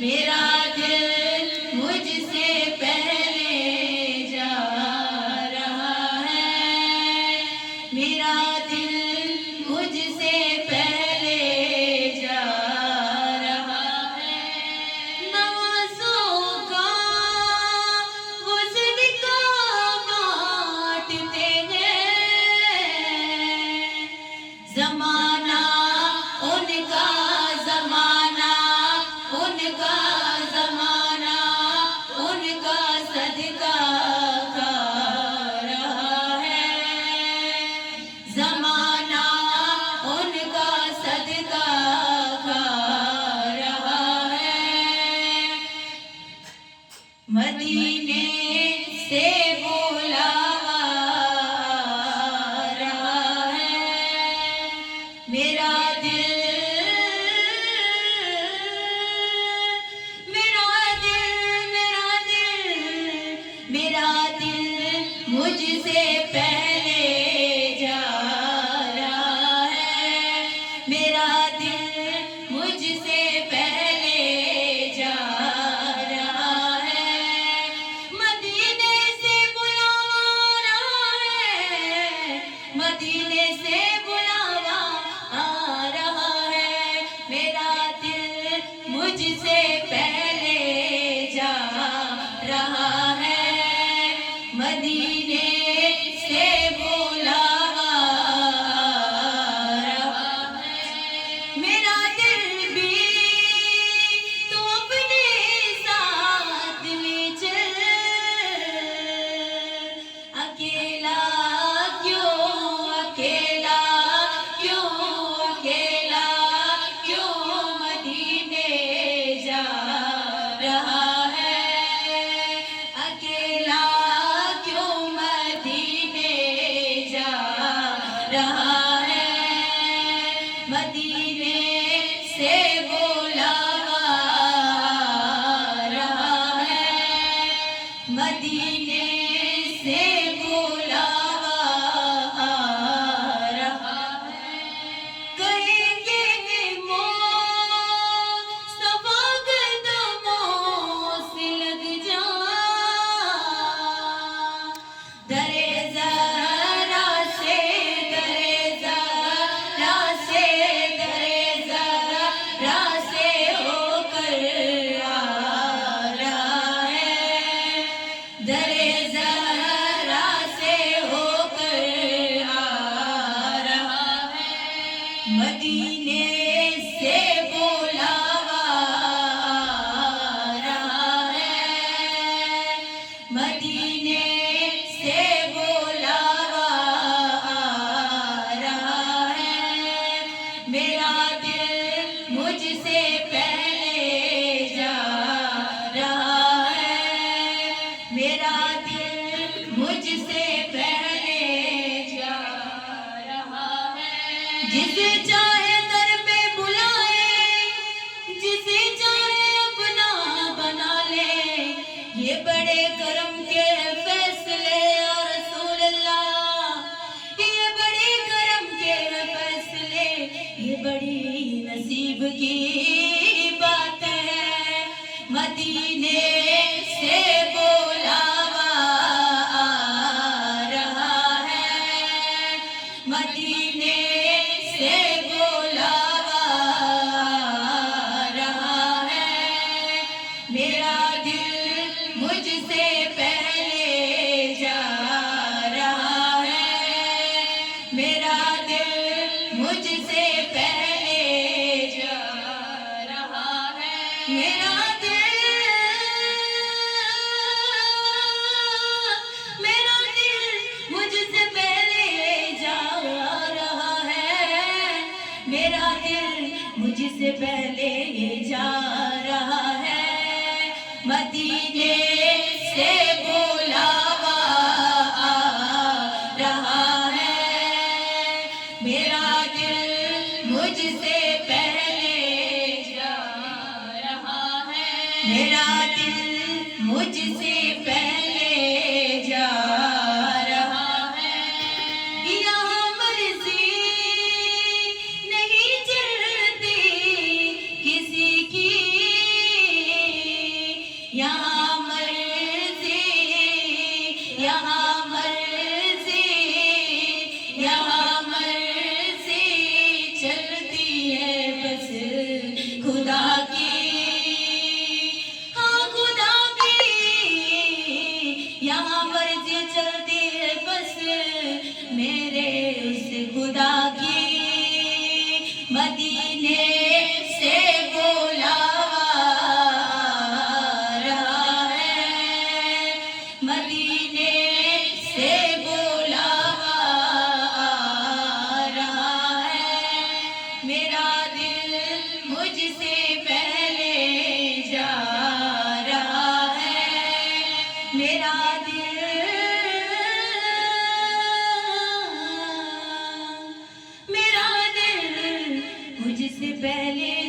میرا دل مجھ سے پہلے جا رہا ہے، میرا دل مجھ سے پہلے جا رہا ہے۔ نوازوں کا وہ صدقہ بانٹتے ہیں، زمانہ ان کا زمانہ ان کا زمانہ ان کا صدقہ کھا رہا ہے، زمانہ ان کا صدقہ کھا رہا ہے۔ مدینے سے بلاوا آ رہا ہے، میرا دل مجھ سے پہلے جا رہا ہے، میرا دل مجھ سے پہلے جا رہا ہے۔ مدینے سے بلاوا آ رہا ہے، مدینے سے بلاوا آ رہا ہے، میرا دل مجھ سے پہلے جا رہا ہے۔ مدینے سے بلاوا آ رہا ہے، میرا دل بھی تو اپنے ساتھ لے چل، اکیلا کیوں اکیلا کیوں اکیلا کیوں مدینے جا رہا ہے، اکیلا کیوں مدینے جا رہا ہے۔ مدینے سے بلاوا آ رہا ہے، مدینے سے بلاوا آ رہا ہے۔ کہیں گے مصطفیٰ قدموں سے لگ جا، درے زہرا سے درے زہرا سے درے زہرا سے ہو کر آ رہا ہے، درے زہرا سے ہو کر آ رہا ہے۔ مدینے سے بلاوا آ رہا ہے، مدینے سے بلاوا آ رہا ہے، میرا دل مجھ سے پہلے جا رہا ہے، میرا دل مجھ سے پہلے جا رہا ہے۔ جسے چاہے در پہ بلائے، جسے چاہے اپنا بنا لے، یہ بڑے کرم کے فیصلے یا رسول اللہ، یہ بڑے کرم کے فیصلے، یہ بڑی نصیب کی بات ہے۔ مدینے سے بلاوا آ رہا ہے، مدینے سے بلاوا آ رہا ہے، میرا دل مجھ سے پہلے جا رہا ہے، میرا دل مجھ سے پہلے جا رہا ہے، میرا دل مجھ سے پہلے جا رہا ہے، میرا دل مجھ سے پہلے جا رہا ہے۔ مدینے سے بلاوا آ رہا ہے، میرا دل مجھ سے پہلے جا رہا ہے، میرا دل مجھ سے پہلے جا رہا ہے۔ یہاں مرضی نہیں چلتی کسی کی، پہلے